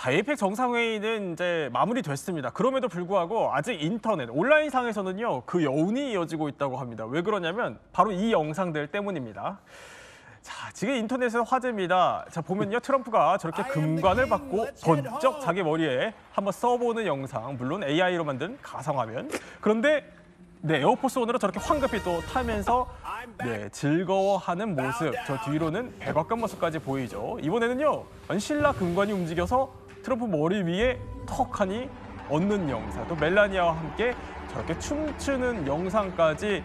자, 에이펙 정상회의는 이제 마무리됐습니다. 그럼에도 불구하고 아직 인터넷, 온라인상에서는요, 그 여운이 이어지고 있다고 합니다. 왜 그러냐면 바로 이 영상들 때문입니다. 자, 지금 인터넷에서 화제입니다. 자, 보면요, 트럼프가 저렇게 금관을 받고 번쩍 자기 머리에 한번 써보는 영상, 물론 AI로 만든 가상화면. 그런데 네, 에어포스 원으로 저렇게 황급히 또 타면서 네, 즐거워하는 모습, 저 뒤로는 백악관 모습까지 보이죠. 이번에는요, 신라 금관이 움직여서 트럼프 머리 위에 턱하니 얹는 영상, 또 멜라니아와 함께 저렇게 춤추는 영상까지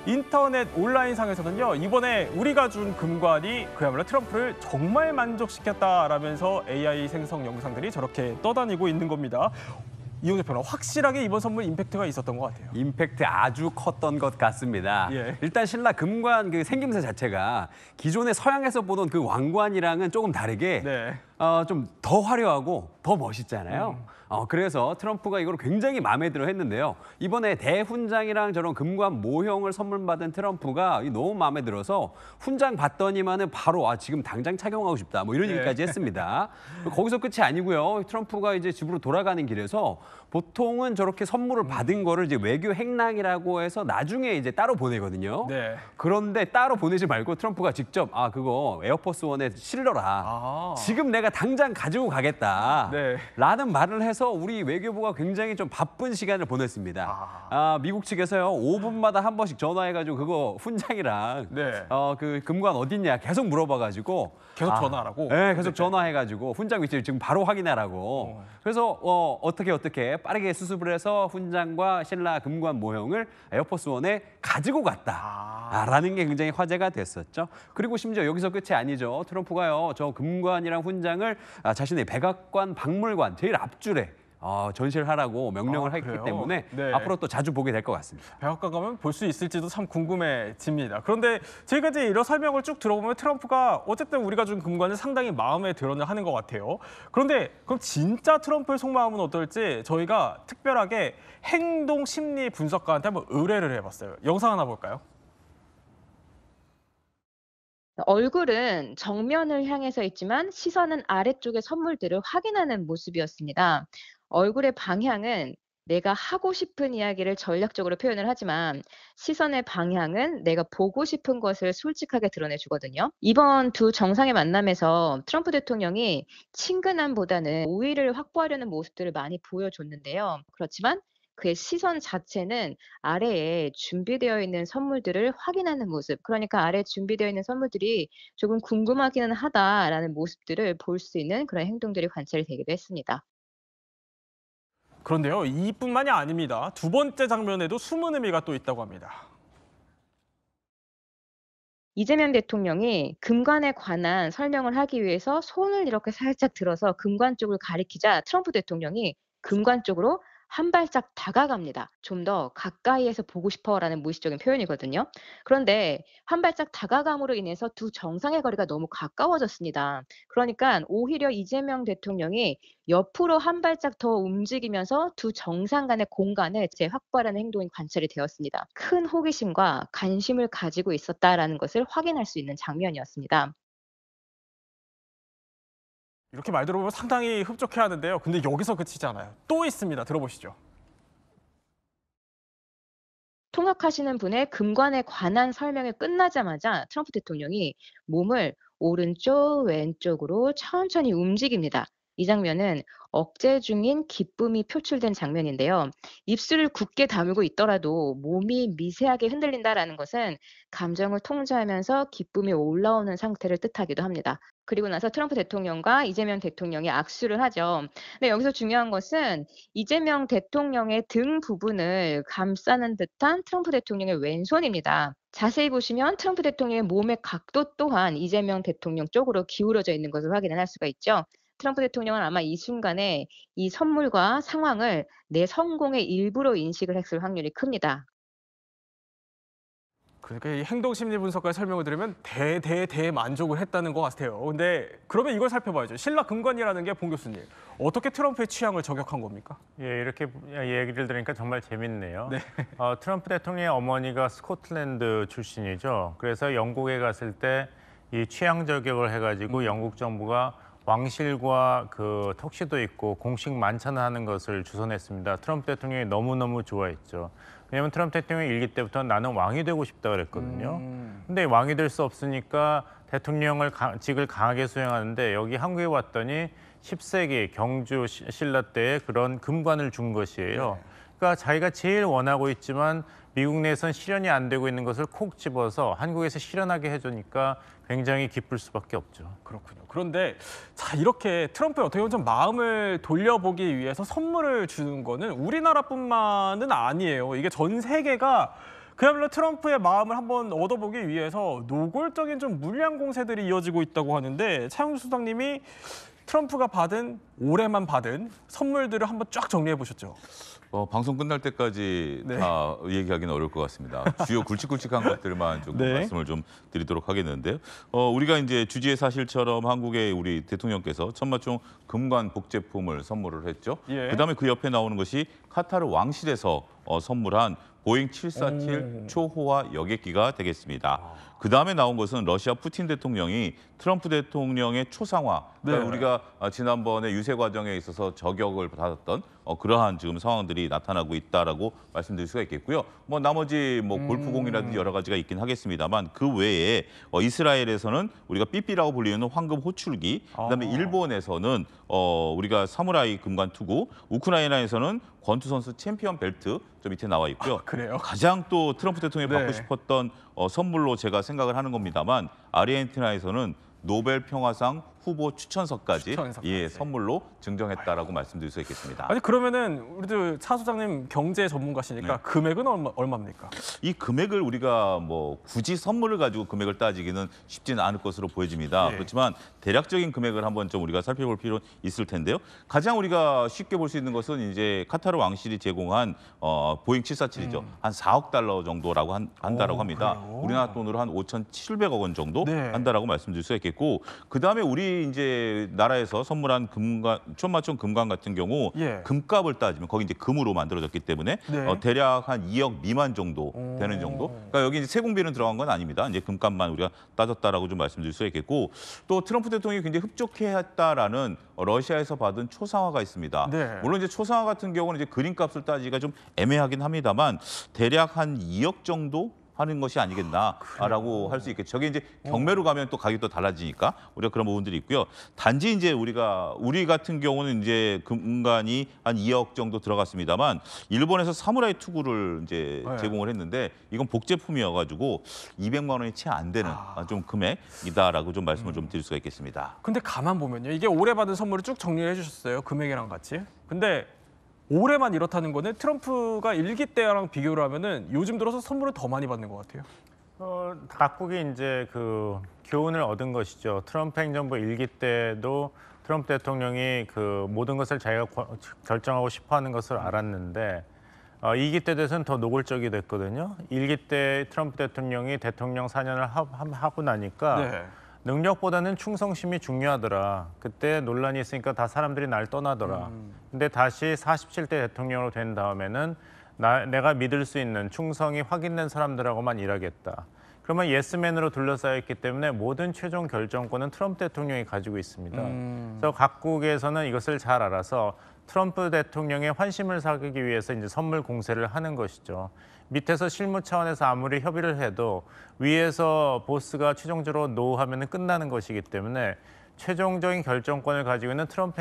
인터넷 온라인상에서는요, 이번에 우리가 준 금관이 그야말로 트럼프를 정말 만족시켰다라면서 AI 생성 영상들이 저렇게 떠다니고 있는 겁니다. 이용재 평론, 확실하게 이번 선물 임팩트가 있었던 것 같아요. 임팩트 아주 컸던 것 같습니다. 예. 일단 신라 금관 그 생김새 자체가 기존의 서양에서 보던 그 왕관이랑은 조금 다르게 네. 좀 더 화려하고 더 멋있잖아요. 그래서 트럼프가 이걸 굉장히 마음에 들어 했는데요. 이번에 대훈장이랑 저런 금관 모형을 선물 받은 트럼프가 너무 마음에 들어서 훈장 받더니만은 바로 지금 당장 착용하고 싶다. 뭐 이런 네. 얘기까지 했습니다. 거기서 끝이 아니고요. 트럼프가 이제 집으로 돌아가는 길에서 보통은 저렇게 선물을 받은 거를 이제 외교 행랑이라고 해서 나중에 이제 따로 보내거든요. 네. 그런데 따로 보내지 말고 트럼프가 직접 그거 에어포스 원에 실러라. 지금 내가 당장 가지고 가겠다. 네. 라는 말을 해서 우리 외교부가 굉장히 좀 바쁜 시간을 보냈습니다. 미국 측에서요, 5분마다 한 번씩 전화해가지고 그거 훈장이랑 네. 그 금관 어딨냐 계속 물어봐가지고 계속 전화하라고? 네, 계속 전화해가지고 훈장 위치를 지금 바로 확인하라고. 그래서 어떻게 빠르게 수습을 해서 훈장과 신라 금관 모형을 에어포스 원에 가지고 갔다라는 게 굉장히 화제가 됐었죠. 그리고 심지어 여기서 끝이 아니죠. 트럼프가요, 저 금관이랑 훈장을 자신의 백악관 박물관 제일 앞줄에 전시를 하라고 명령을 했기 그래요? 때문에 네. 앞으로 또 자주 보게 될 것 같습니다. 백악관 가면 볼 수 있을지도 참 궁금해집니다. 그런데 지금까지 이런 설명을 쭉 들어보면 트럼프가 어쨌든 우리가 준 금관을 상당히 마음에 들어는 하는 것 같아요. 그런데 그럼 진짜 트럼프의 속마음은 어떨지 저희가 특별하게 행동 심리 분석가한테 한번 의뢰를 해봤어요. 영상 하나 볼까요? 얼굴은 정면을 향해서 있지만 시선은 아래쪽의 선물들을 확인하는 모습이었습니다. 얼굴의 방향은 내가 하고 싶은 이야기를 전략적으로 표현을 하지만 시선의 방향은 내가 보고 싶은 것을 솔직하게 드러내주거든요. 이번 두 정상의 만남에서 트럼프 대통령이 친근함보다는 우위를 확보하려는 모습들을 많이 보여줬는데요. 그렇지만 그의 시선 자체는 아래에 준비되어 있는 선물들을 확인하는 모습, 그러니까 아래에 준비되어 있는 선물들이 조금 궁금하기는 하다라는 모습들을 볼 수 있는 그런 행동들이 관찰이 되기도 했습니다. 그런데요, 이뿐만이 아닙니다. 두 번째 장면에도 숨은 의미가 또 있다고 합니다. 이재명 대통령이 금관에 관한 설명을 하기 위해서 손을 이렇게 살짝 들어서 금관 쪽을 가리키자 트럼프 대통령이 금관 쪽으로 한 발짝 다가갑니다. 좀 더 가까이에서 보고 싶어라는 무의식적인 표현이거든요. 그런데 한 발짝 다가감으로 인해서 두 정상의 거리가 너무 가까워졌습니다. 그러니까 오히려 이재명 대통령이 옆으로 한 발짝 더 움직이면서 두 정상 간의 공간을 재확보하려는 행동이 관찰이 되었습니다. 큰 호기심과 관심을 가지고 있었다라는 것을 확인할 수 있는 장면이었습니다. 이렇게 말 들어보면 상당히 흡족해하는데요. 근데 여기서 그치지 않아요. 또 있습니다. 들어보시죠. 통역하시는 분의 금관에 관한 설명이 끝나자마자 트럼프 대통령이 몸을 오른쪽, 왼쪽으로 천천히 움직입니다. 이 장면은 억제 중인 기쁨이 표출된 장면인데요. 입술을 굳게 다물고 있더라도 몸이 미세하게 흔들린다라는 것은 감정을 통제하면서 기쁨이 올라오는 상태를 뜻하기도 합니다. 그리고 나서 트럼프 대통령과 이재명 대통령이 악수를 하죠. 근데 여기서 중요한 것은 이재명 대통령의 등 부분을 감싸는 듯한 트럼프 대통령의 왼손입니다. 자세히 보시면 트럼프 대통령의 몸의 각도 또한 이재명 대통령 쪽으로 기울어져 있는 것을 확인할 수가 있죠. 트럼프 대통령은 아마 이 순간에 이 선물과 상황을 내 성공의 일부로 인식을 했을 확률이 큽니다. 그러니까 이 행동 심리 분석가의 설명을 들으면 대만족을 했다는 것 같아요. 근데 그러면 이걸 살펴봐야죠. 신라 금관이라는 게 봉 교수님, 어떻게 트럼프의 취향을 저격한 겁니까? 예, 이렇게 얘기를 들으니까 정말 재밌네요. 네. 트럼프 대통령의 어머니가 스코틀랜드 출신이죠. 그래서 영국에 갔을 때 이 취향 저격을 해가지고 영국 정부가 왕실과 그 턱시도 입고 공식 만찬을 하는 것을 주선했습니다. 트럼프 대통령이 너무너무 좋아했죠. 왜냐하면 트럼프 대통령이 일기 때부터 나는 왕이 되고 싶다 그랬거든요. 근데 왕이 될 수 없으니까 대통령을 직을 강하게 수행하는데 여기 한국에 왔더니 10세기 경주 신라 때의 그런 금관을 준 것이에요. 그러니까 자기가 제일 원하고 있지만 미국 내에선 실현이 안 되고 있는 것을 콕 집어서 한국에서 실현하게 해주니까 굉장히 기쁠 수밖에 없죠. 그렇군요. 그런데 자 이렇게 트럼프의 어떻게 보면 좀 마음을 돌려보기 위해서 선물을 주는 거는 우리나라뿐만은 아니에요. 이게 전 세계가 그야말로 트럼프의 마음을 한번 얻어보기 위해서 노골적인 좀 물량 공세들이 이어지고 있다고 하는데 차영수 수장님이 트럼프가 올해만 받은 선물들을 한번 쫙 정리해 보셨죠. 방송 끝날 때까지 네. 다 얘기하기는 어려울 것 같습니다. 주요 굵직굵직한 것들만 조금 네. 말씀을 좀 드리도록 하겠는데요. 우리가 이제 주지의 사실처럼 한국의 우리 대통령께서 천마총 금관 복제품을 선물을 했죠. 예. 그다음에 그 옆에 나오는 것이 카타르 왕실에서 선물한 보잉 747 초호화 여객기가 되겠습니다. 그다음에 나온 것은 러시아 푸틴 대통령이 트럼프 대통령의 초상화, 그러니까 네. 우리가 지난번에 유세 과정에 있어서 저격을 받았던 그러한 지금 상황들이 나타나고 있다라고 말씀드릴 수가 있겠고요. 나머지 골프공이라든지 여러 가지가 있긴 하겠습니다만 그 외에 이스라엘에서는 우리가 삐삐라고 불리는 황금 호출기, 그다음에 일본에서는 우리가 사무라이 금관 투구, 우크라이나에서는 권투 선수 챔피언 벨트 저 밑에 나와 있고요. 그래요? 가장 또 트럼프 대통령이 받고 네. 싶었던 선물로 제가 생각을 하는 겁니다만 아르헨티나에서는 노벨 평화상 후보 추천서까지 선물로 증정했다라고 말씀드릴 수 있겠습니다. 아니 그러면은 우리도 차 소장님 경제 전문가시니까 네. 금액은 얼마입니까? 이 금액을 우리가 굳이 선물을 가지고 금액을 따지기는 쉽지는 않을 것으로 보여집니다. 네. 그렇지만 대략적인 금액을 한번 좀 우리가 살펴볼 필요는 있을 텐데요. 가장 우리가 쉽게 볼 수 있는 것은 이제 카타르 왕실이 제공한 보잉 747이죠. 한 4억 달러 정도라고 한다라고 합니다. 그래요? 우리나라 돈으로 한 5,700억 원 정도 네. 한다라고 말씀드릴 수 있겠고, 그다음에 우리 이제 나라에서 선물한 천마총 금관 같은 경우 예. 금값을 따지면 거기 이제 금으로 만들어졌기 때문에 네. 대략 한 2억 미만 정도 되는 정도. 그러니까 여기 이제 세공비는 들어간 건 아닙니다. 이제 금값만 우리가 따졌다라고 좀 말씀드릴 수 있겠고, 또 트럼프 대통령이 굉장히 흡족해했다라는 러시아에서 받은 초상화가 있습니다. 네. 물론 이제 초상화 같은 경우는 이제 그림값을 따지기가 좀 애매하긴 합니다만 대략 한 2억 정도 하는 것이 아니겠나라고 할 수 있겠죠. 저게 이제 경매로 가면 또 가격도 달라지니까 우리가 그런 부분들이 있고요. 단지 이제 우리 같은 경우는 이제 금관이 한 2억 정도 들어갔습니다만 일본에서 사무라이 투구를 이제 네. 제공을 했는데 이건 복제품이어가지고 200만 원이 채 안 되는 좀 금액이다라고 좀 말씀을 좀 드릴 수가 있겠습니다. 근데 가만 보면요. 이게 올해 받은 선물을 쭉 정리해 주셨어요. 금액이랑 같이. 근데 올해만 이렇다는 거는 트럼프가 일기 때랑 비교를 하면은 요즘 들어서 선물을 더 많이 받는 것 같아요. 각국이 이제 그 교훈을 얻은 것이죠. 트럼프 행정부 일기 때도 트럼프 대통령이 그 모든 것을 자기가 결정하고 싶어하는 것을 알았는데 2기 때 돼서는 더 노골적이 됐거든요. 1기 때 트럼프 대통령이 대통령 4년을 하고 나니까 네. 능력보다는 충성심이 중요하더라. 그때 논란이 있으니까 다 사람들이 날 떠나더라. 근데 다시 47대 대통령으로 된 다음에는 내가 믿을 수 있는 충성이 확인된 사람들하고만 일하겠다. 그러면 예스맨으로 둘러싸여 있기 때문에 모든 최종 결정권은 트럼프 대통령이 가지고 있습니다. 그래서 각국에서는 이것을 잘 알아서 트럼프 대통령의 환심을 사기 위해서 이제 선물 공세를 하는 것이죠. 밑에서 실무 차원에서 아무리 협의를 해도 위에서 보스가 최종적으로 노하면 끝나는 것이기 때문에 최종적인 결정권을 가지고 있는 트럼프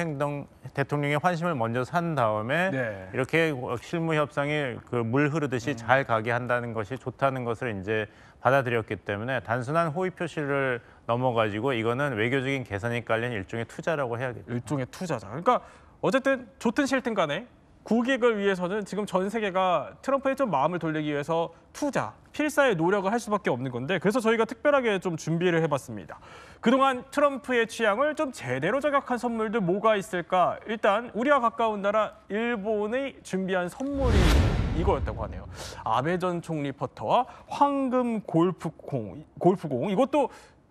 대통령의 환심을 먼저 산 다음에 네. 이렇게 실무 협상이 그 물 흐르듯이 잘 가게 한다는 것이 좋다는 것을 이제 받아들였기 때문에 단순한 호의 표시를 넘어가지고 이거는 외교적인 계산이 깔린 일종의 투자라고 해야겠죠. 일종의 투자자. 그러니까 어쨌든 좋든 싫든 간에 국익을 위해서는 지금 전 세계가 트럼프의 좀 마음을 돌리기 위해서 투자, 필사의 노력을 할 수밖에 없는 건데 그래서 저희가 특별하게 좀 준비를 해봤습니다. 그동안 트럼프의 취향을 좀 제대로 저격한 선물들 뭐가 있을까? 일단 우리와 가까운 나라 일본이 준비한 선물이 이거였다고 하네요. 아베 전 총리 퍼터와 황금 골프공 이것도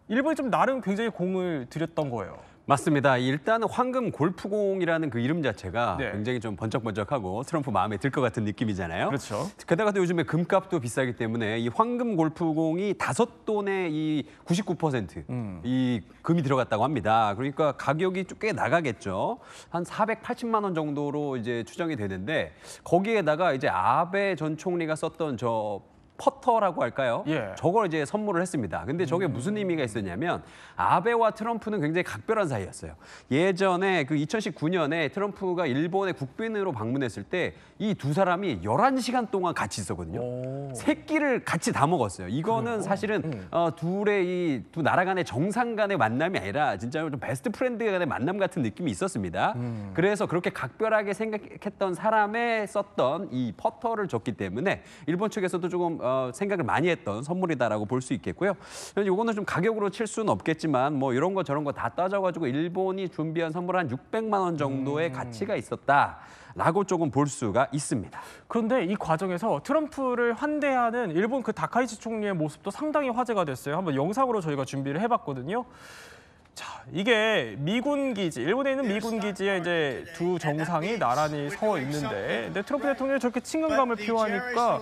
일본이 좀 나름 굉장히 공을 들였던 거예요. 맞습니다. 일단은 황금 골프공이라는 그 이름 자체가 네. 굉장히 좀 번쩍번쩍하고 트럼프 마음에 들 것 같은 느낌이잖아요. 그렇죠. 게다가 또 요즘에 금값도 비싸기 때문에 이 황금 골프공이 5돈에 이 99% 이 금이 들어갔다고 합니다. 그러니까 가격이 꽤 나가겠죠. 한 480만 원 정도로 이제 추정이 되는데 거기에다가 이제 아베 전 총리가 썼던 저 퍼터라고 할까요? 예. 저걸 이제 선물을 했습니다. 근데 저게 무슨 의미가 있었냐면 아베와 트럼프는 굉장히 각별한 사이였어요. 예전에 그 2019년에 트럼프가 일본의 국빈으로 방문했을 때 이 두 사람이 11시간 동안 같이 있었거든요. 세 끼를 같이 다 먹었어요. 이거는 사실은 둘의 이 두 나라 간의 정상 간의 만남이 아니라 진짜 좀 베스트 프렌드 간의 만남 같은 느낌이 있었습니다. 그래서 그렇게 각별하게 생각했던 사람의 썼던 이 퍼터를 줬기 때문에 일본 측에서도 조금 생각을 많이 했던 선물이다라고 볼 수 있겠고요. 이거는 좀 가격으로 칠 수는 없겠지만 뭐 이런 거 저런 거 다 따져가지고 일본이 준비한 선물 한 600만 원 정도의 가치가 있었다라고 조금 볼 수가 있습니다. 그런데 이 과정에서 트럼프를 환대하는 일본 그 다카이치 총리의 모습도 상당히 화제가 됐어요. 한번 영상으로 저희가 준비를 해봤거든요. 자, 이게 미군 기지, 일본에 있는 미군 기지에 이제 두 정상이 나란히 서 있는데, 근데 트럼프 대통령이 저렇게 친근감을 표하니까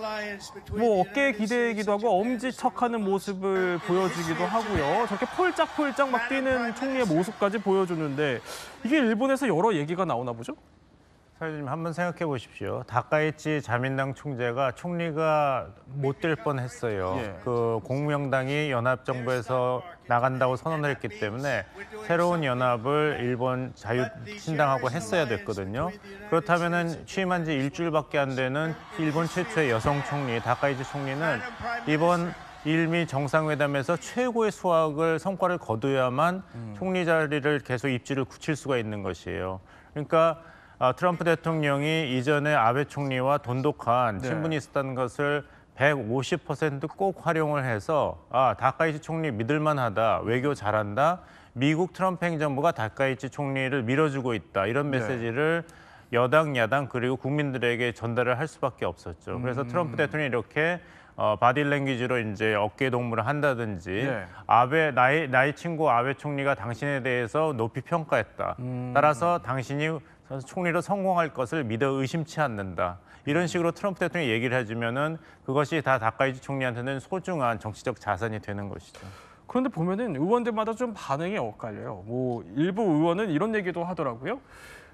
뭐 어깨에 기대기도 하고 엄지척하는 모습을 보여주기도 하고요. 저렇게 폴짝폴짝 막 뛰는 총리의 모습까지 보여주는데 이게 일본에서 여러 얘기가 나오나 보죠? 사장님 한번 생각해 보십시오. 다카이치 자민당 총재가 총리가 못 될 뻔했어요. 예. 그 공명당이 연합정부에서 나간다고 선언을 했기 때문에 새로운 연합을 일본 자유신당하고 했어야 됐거든요. 그렇다면은 취임한 지 일주일밖에 안 되는 일본 최초의 여성 총리 다카이치 총리는 이번 일미 정상회담에서 최고의 성과를 거둬야만 총리 자리를 계속 입지를 굳힐 수가 있는 것이에요. 그러니까 트럼프 대통령이 이전에 아베 총리와 돈독한 네. 친분이 있었다는 것을 150%꼭 활용을 해서 다카이치 총리 믿을만하다, 외교 잘한다, 미국 트럼프 행정부가 다카이치 총리를 밀어주고 있다 이런 메시지를 여당, 야당 그리고 국민들에게 전달을 할 수밖에 없었죠. 그래서 트럼프 대통령이 이렇게 바디랭귀지로 이제 어깨 동무를 한다든지 네. 나의 친구 아베 총리가 당신에 대해서 높이 평가했다. 따라서 당신이 총리로 성공할 것을 믿어 의심치 않는다. 이런 식으로 트럼프 대통령이 얘기를 해주면은 그것이 다 다카이치 총리한테는 소중한 정치적 자산이 되는 것이죠. 그런데 보면은 의원들마다 좀 반응이 엇갈려요. 뭐 일부 의원은 이런 얘기도 하더라고요.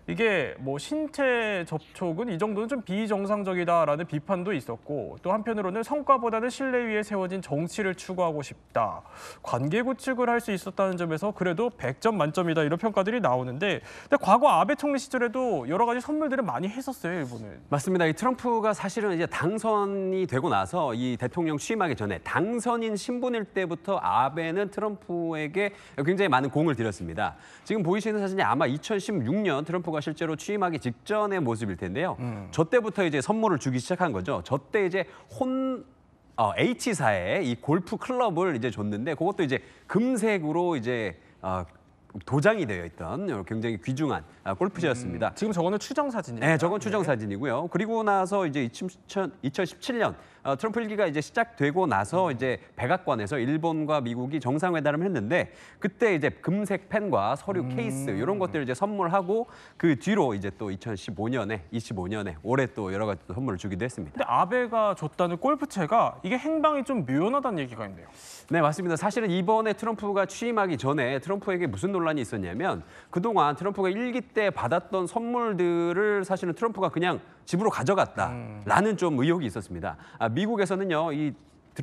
이게 뭐 신체 접촉은 이 정도는 좀 비정상적이다라는 비판도 있었고 또 한편으로는 성과보다는 신뢰 위에 세워진 정치를 추구하고 싶다. 관계 구축을 할 수 있었다는 점에서 그래도 100점 만점이다 이런 평가들이 나오는데 근데 과거 아베 총리 시절에도 여러 가지 선물들을 많이 했었어요, 일본은. 맞습니다. 이 트럼프가 사실은 이제 당선이 되고 나서 이 대통령 취임하기 전에 당선인 신분일 때부터 아베는 트럼프에게 굉장히 많은 공을 들였습니다. 지금 보이시는 사진이 아마 2016년 트럼프가 실제로 취임하기 직전의 모습일 텐데요. 저 때부터 이제 선물을 주기 시작한 거죠. 저 때 이제 H사의 이 골프 클럽을 이제 줬는데 그것도 이제 금색으로 이제 도장이 되어 있던 굉장히 귀중한 골프채였습니다. 지금 저거는 추정 사진이에요. 네, 저건 추정 사진이고요. 그리고 나서 이제 2017년 트럼프 일기가 이제 시작되고 나서 이제 백악관에서 일본과 미국이 정상회담을 했는데 그때 이제 금색 펜과 서류 케이스 이런 것들을 이제 선물하고 그 뒤로 이제 또 2025년에 올해 또 여러 가지 또 선물을 주기도 했습니다. 근데 아베가 줬다는 골프채가 이게 행방이 좀 묘연하다는 얘기가 있네요. 네, 맞습니다. 사실은 이번에 트럼프가 취임하기 전에 트럼프에게 무슨 논란이 있었냐면 그동안 트럼프가 일기 때 받았던 선물들을 사실은 트럼프가 그냥 집으로 가져갔다라는 좀 의혹이 있었습니다. 미국에서는요, 이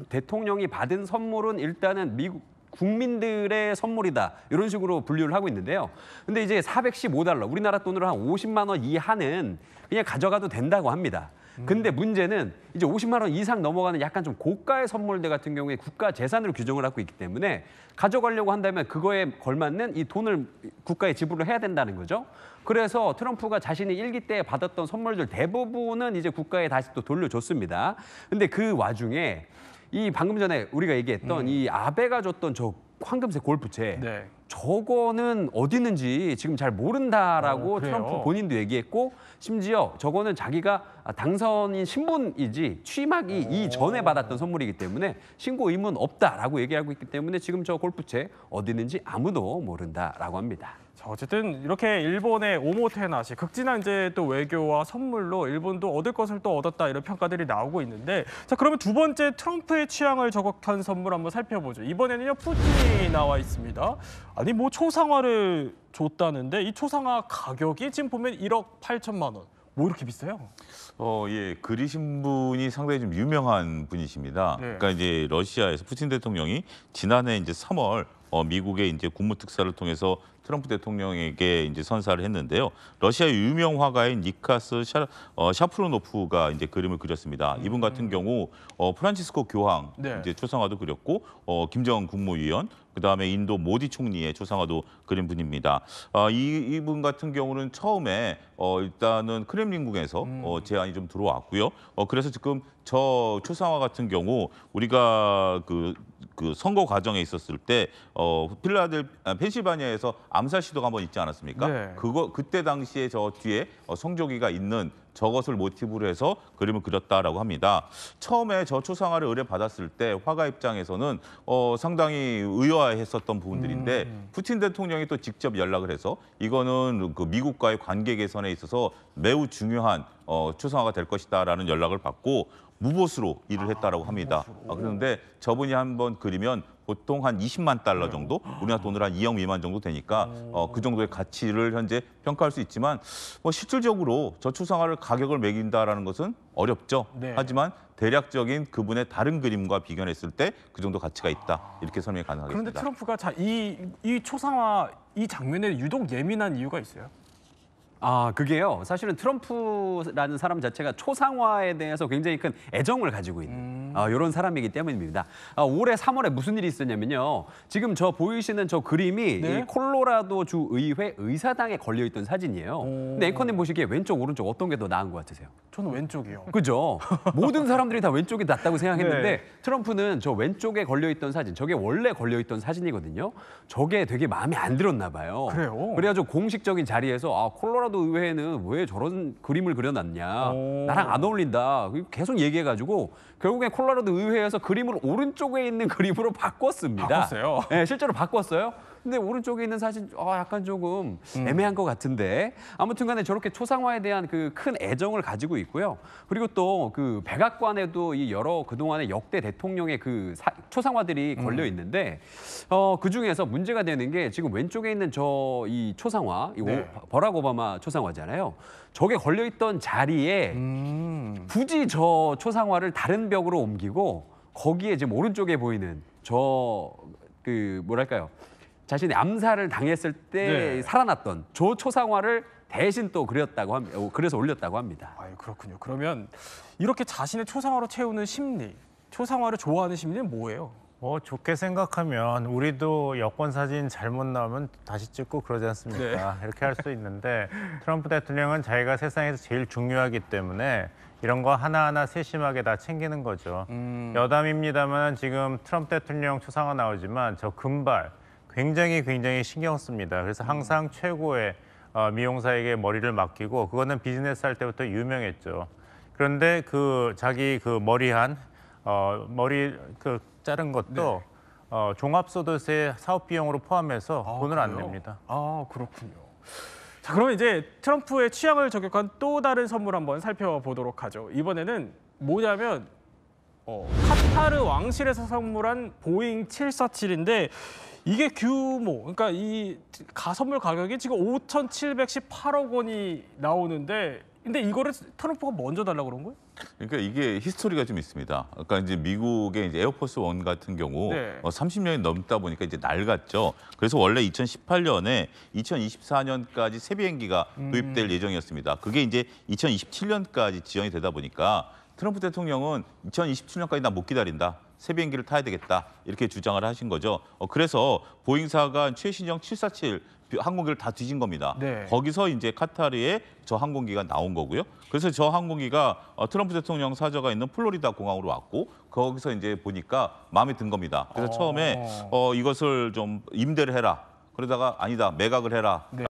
대통령이 받은 선물은 일단은 미국 국민들의 선물이다 이런 식으로 분류를 하고 있는데요. 근데 이제 $415 우리나라 돈으로 한 50만 원 이하는 그냥 가져가도 된다고 합니다. 근데 문제는 이제 50만 원 이상 넘어가는 약간 좀 고가의 선물들 같은 경우에 국가 재산으로 규정을 하고 있기 때문에 가져가려고 한다면 그거에 걸맞는 이 돈을 국가에 지불을 해야 된다는 거죠. 그래서 트럼프가 자신이 일기 때 받았던 선물들 대부분은 이제 국가에 다시 또 돌려줬습니다. 근데 그 와중에 이 방금 전에 우리가 얘기했던 이 아베가 줬던 저 황금색 골프채 네. 저거는 어디 있는지 지금 잘 모른다라고 그래요? 트럼프 본인도 얘기했고 심지어 저거는 자기가 당선인 신분이지 취임하기 이전에 받았던 선물이기 때문에 신고 의무는 없다라고 얘기하고 있기 때문에 지금 저 골프채 어디 있는지 아무도 모른다라고 합니다. 자, 어쨌든 이렇게 일본의 오모테나시, 극진한 이제 또 외교와 선물로 일본도 얻을 것을 또 얻었다 이런 평가들이 나오고 있는데, 자 그러면 두 번째 트럼프의 취향을 저격한 선물 한번 살펴보죠. 이번에는요 푸틴이 나와 있습니다. 아니 뭐 초상화를 줬다는데 이 초상화 가격이 지금 보면 1억 8천만 원. 뭐 이렇게 비싸요? 예, 그리신 분이 상당히 좀 유명한 분이십니다. 네. 그러니까 이제 러시아에서 푸틴 대통령이 지난해 이제 3월 미국의 이제 국무 특사를 통해서 트럼프 대통령에게 이제 선사를 했는데요. 러시아 유명 화가인 니카스 샤프로노프가 이제 그림을 그렸습니다. 이분 같은 경우 프란치스코 교황 네. 이제 초상화도 그렸고 김정은 국무위원 그다음에 인도 모디 총리의 초상화도 그린 분입니다. 이분 같은 경우는 처음에 일단은 크렘린궁에서 제안이 좀 들어왔고요. 그래서 지금 저 초상화 같은 경우 우리가 그 선거 과정에 있었을 때 펜실바니아에서 암살 시도가 한번 있지 않았습니까? 네. 그때 당시에 저 뒤에 성조기가 있는 저것을 모티브로 해서 그림을 그렸다라고 합니다. 처음에 저 초상화를 의뢰받았을 때 화가 입장에서는 상당히 의아했었던 부분들인데 푸틴 대통령이 또 직접 연락을 해서 이거는 그 미국과의 관계 개선에 있어서 매우 중요한 초상화가 될 것이다라는 연락을 받고 무보수로 일을 했다라고 합니다. 그런데 저분이 한번 그리면 보통 한 20만 달러 정도, 우리나라 돈으로 한 2억 미만 정도 되니까 그 정도의 가치를 현재 평가할 수 있지만 실질적으로 저 초상화를 가격을 매긴다라는 것은 어렵죠. 네. 하지만 대략적인 그분의 다른 그림과 비교했을 때 그 정도 가치가 있다. 이렇게 설명이 가능하겠습니다. 그런데 트럼프가 이 초상화 이 장면에 유독 예민한 이유가 있어요? 그게요. 사실은 트럼프라는 사람 자체가 초상화에 대해서 굉장히 큰 애정을 가지고 있는 이런 사람이기 때문입니다. 올해 3월에 무슨 일이 있었냐면요. 지금 저 보이시는 저 그림이 네? 이 콜로라도 주 의회 의사당에 걸려있던 사진이에요. 근데 앵커님 보시기에 왼쪽, 오른쪽 어떤 게 더 나은 것 같으세요? 저는 왼쪽이요. 그죠? 모든 사람들이 다 왼쪽이 낫다고 생각했는데 네. 트럼프는 저 왼쪽에 걸려있던 사진, 저게 원래 걸려있던 사진이거든요. 저게 되게 마음에 안 들었나 봐요. 그래요? 그래가지고 공식적인 자리에서 콜로라도 의회에는 왜 저런 그림을 그려놨냐. 오. 나랑 안 어울린다. 계속 얘기해가지고 결국엔 콜로라도 의회에서 그림을 오른쪽에 있는 그림으로 바꿨습니다. 바꿨어요? 네, 실제로 바꿨어요. 근데 오른쪽에 있는 사진 약간 조금 애매한 것 같은데 아무튼간에 저렇게 초상화에 대한 그 큰 애정을 가지고 있고요. 그리고 또 그 백악관에도 이 여러 그동안의 역대 대통령의 그 초상화들이 걸려 있는데 그 중에서 문제가 되는 게 지금 왼쪽에 있는 이 초상화, 이 네. 버락 오바마 초상화잖아요. 저게 걸려 있던 자리에 굳이 저 초상화를 다른 벽으로 옮기고 거기에 지금 오른쪽에 보이는 뭐랄까요? 자신이 암살을 당했을 때 네. 살아났던 저 초상화를 대신 또 그렸다고 합니다. 그래서 올렸다고 합니다. 그렇군요. 그러면 이렇게 자신의 초상화로 채우는 심리, 초상화를 좋아하는 심리는 뭐예요? 좋게 생각하면 우리도 여권 사진 잘못 나오면 다시 찍고 그러지 않습니까? 이렇게 할 수 있는데 트럼프 대통령은 자기가 세상에서 제일 중요하기 때문에 이런 거 하나하나 세심하게 다 챙기는 거죠. 여담입니다만 지금 트럼프 대통령 초상화 나오지만 저 금발 굉장히 신경 씁니다. 그래서 항상 최고의 미용사에게 머리를 맡기고 그거는 비즈니스 할 때부터 유명했죠. 그런데 자기 머리 자른 것도 종합소득세 사업 비용으로 포함해서 돈을 안 그래요? 냅니다. 그렇군요. 자, 그러면 이제 트럼프의 취향을 저격한 또 다른 선물 한번 살펴보도록 하죠. 이번에는 뭐냐면 카타르 왕실에서 선물한 보잉 747인데 이게 그러니까 이 선물 가격이 지금 5,718억 원이 나오는데 근데 이거를 트럼프가 먼저 달라고 그런 거예요? 그러니까 이게 히스토리가 좀 있습니다. 그러니까 이제 미국의 이제 에어포스 원 같은 경우 네. 30년이 넘다 보니까 이제 낡았죠. 그래서 원래 2018년에 2024년까지 새 비행기가 도입될 예정이었습니다. 그게 이제 2027년까지 지연이 되다 보니까 트럼프 대통령은 2027년까지 나 못 기다린다. 새 비행기를 타야 되겠다. 이렇게 주장을 하신 거죠. 그래서 보잉사가 최신형 747 항공기를 다 뒤진 겁니다. 네. 거기서 이제 카타르에 저 항공기가 나온 거고요. 그래서 저 항공기가 트럼프 대통령 사저가 있는 플로리다 공항으로 왔고 거기서 이제 보니까 마음에 든 겁니다. 그래서 처음에 이것을 좀 임대를 해라. 그러다가 아니다 매각을 해라. 네.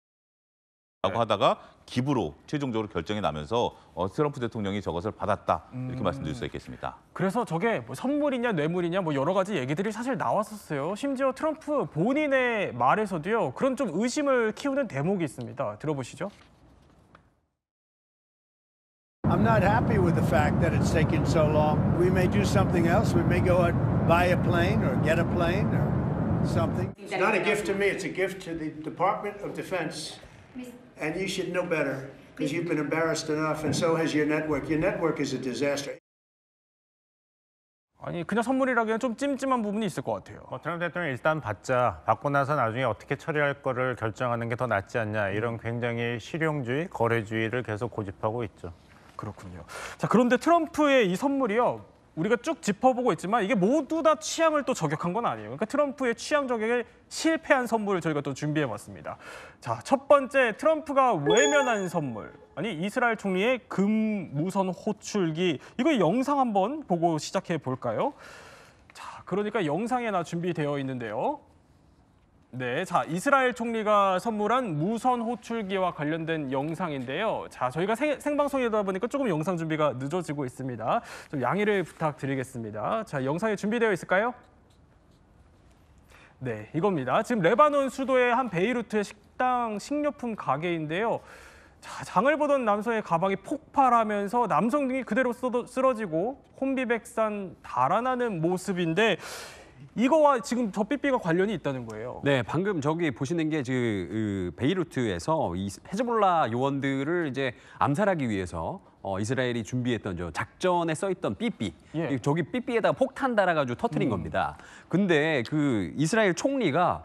라고 네. 하다가 기부로 최종적으로 결정이 나면서 트럼프 대통령이 저것을 받았다 이렇게 말씀드릴 수 있겠습니다. 그래서 저게 뭐 선물이냐 뇌물이냐 뭐 여러 가지 얘기들이 사실 나왔었어요. 심지어 트럼프 본인의 말에서도요. 그런 좀 의심을 키우는 대목이 있습니다. 들어보시죠. I'm not happy with the fact that it's taken so long. We may do something else. We may go and buy a plane or get a plane or something. It's not a gift to me. It's a gift to the Department of Defense. And you should know better because you've been embarrassed enough, and so has your network. Your network is a disaster. 아니 그냥 선물이라기엔 좀 찜찜한 부분이 있을 것 같아요. 트럼프 대통령이 일단 받고 나서 나중에 어떻게 처리할 거를 결정하는 게 더 낫지 않냐 이런 굉장히 실용주의, 거래주의를 계속 고집하고 있죠. 그렇군요. 자, 그런데 트럼프의 이 선물이요. 우리가 쭉 짚어보고 있지만 이게 모두 다 취향을 또 저격한 건 아니에요. 그러니까 트럼프의 취향 저격에 실패한 선물을 저희가 또 준비해봤습니다. 자, 첫 번째 트럼프가 외면한 선물. 아니 이스라엘 총리의 금 무선 호출기. 이거 영상 한번 보고 시작해 볼까요? 자, 그러니까 영상에나 준비되어 있는데요. 네, 자 이스라엘 총리가 선물한 무선 호출기와 관련된 영상인데요. 자 저희가 생방송이다 보니까 조금 영상 준비가 늦어지고 있습니다. 좀 양해를 부탁드리겠습니다. 자 영상이 준비되어 있을까요? 네, 이겁니다. 지금 레바논 수도의 한 베이루트의 식료품 가게인데요. 자, 장을 보던 남성의 가방이 폭발하면서 남성 등이 그대로 쓰러지고 혼비백산 달아나는 모습인데. 이거와 지금 저 삐삐가 관련이 있다는 거예요. 네, 방금 저기 보시는 게 그 베이루트에서 이 헤즈볼라 요원들을 이제 암살하기 위해서 이스라엘이 준비했던 저 작전에 써 있던 삐삐. 예. 저기 삐삐에다가 폭탄 달아가지고 터트린 겁니다. 근데 그 이스라엘 총리가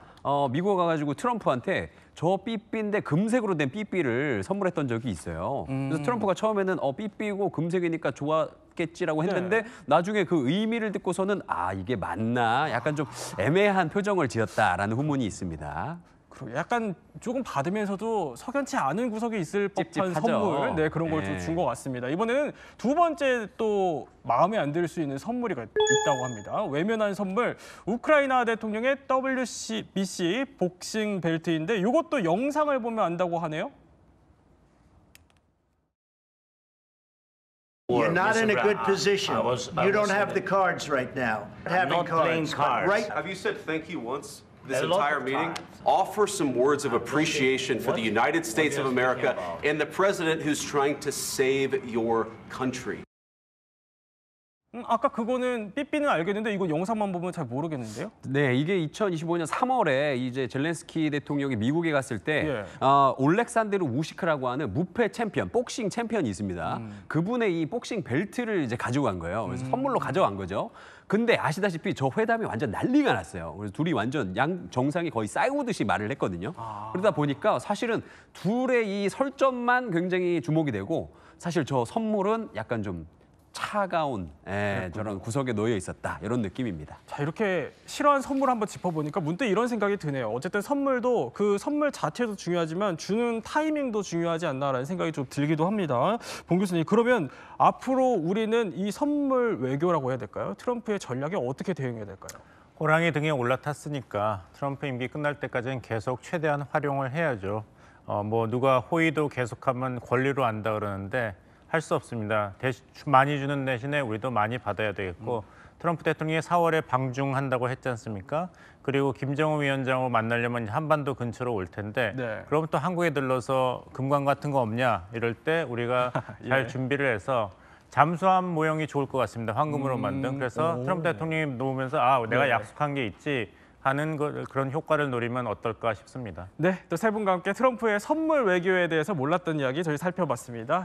미국 가가지고 트럼프한테 저 삐삐인데 금색으로 된 삐삐를 선물했던 적이 있어요. 그래서 트럼프가 처음에는 삐삐고 금색이니까 좋았겠지라고 했는데 나중에 그 의미를 듣고서는 아 이게 맞나 약간 좀 애매한 표정을 지었다라는 후문이 있습니다. 그리고 약간 조금 받으면서도 석연치 않은 구석이 있을 법한 찝찝하죠. 선물, 네 그런 걸 좀 준 것 같습니다. 이번에는 두 번째 또 마음에 안 들 수 있는 선물이 있다고 합니다. 외면한 선물, 우크라이나 대통령의 WBC 복싱 벨트인데 이것도 영상을 보면 안다고 하네요. You're not in a good position. You don't have the cards right now. Having cards, but right. Have you said thank you once this entire meeting? Offer some words of appreciation for the United States of America and the president who's trying to save your country. 아까 그거는 삐삐는 알겠는데 이거 영상만 보면 잘 모르겠는데요? 네, 이게 2025년 3월에 이제 젤렌스키 대통령이 미국에 갔을 때 예. 올렉산드르 우시크라고 하는 무패 챔피언, 복싱 챔피언이 있습니다. 그분의 이 복싱 벨트를 이제 가지고 간 거예요. 그래서 선물로 가져간 거죠. 근데 아시다시피 저 회담이 완전 난리가 났어요. 그래서 둘이 완전 양 정상이 거의 싸우듯이 말을 했거든요. 그러다 보니까 사실은 둘의 이 설전만 굉장히 주목이 되고 사실 저 선물은 약간 좀 차가운 저런 구석에 놓여 있었다 이런 느낌입니다. 자 이렇게 싫어한 선물 한번 짚어보니까 문득 이런 생각이 드네요. 어쨌든 선물도 그 선물 자체도 중요하지만 주는 타이밍도 중요하지 않나라는 생각이 좀 들기도 합니다. 봉 교수님 그러면 앞으로 우리는 이 선물 외교라고 해야 될까요? 트럼프의 전략에 어떻게 대응해야 될까요? 호랑이 등에 올라탔으니까 트럼프 임기 끝날 때까지는 계속 최대한 활용을 해야죠. 뭐 누가 호의도 계속하면 권리로 안다 그러는데 할 수 없습니다. 많이 주는 대신에 우리도 많이 받아야 되겠고 트럼프 대통령이 4월에 방중한다고 했지 않습니까? 그리고 김정은 위원장을 만나려면 한반도 근처로 올 텐데 네. 그럼 또 한국에 들러서 금관 같은 거 없냐 이럴 때 우리가 잘 준비를 해서 잠수함 모형이 좋을 것 같습니다. 황금으로 만든. 그래서 트럼프 대통령이 놓으면서 내가 약속한 게 있지 하는 그런 효과를 노리면 어떨까 싶습니다. 네, 또 세 분과 함께 트럼프의 선물 외교에 대해서 몰랐던 이야기 저희 살펴봤습니다.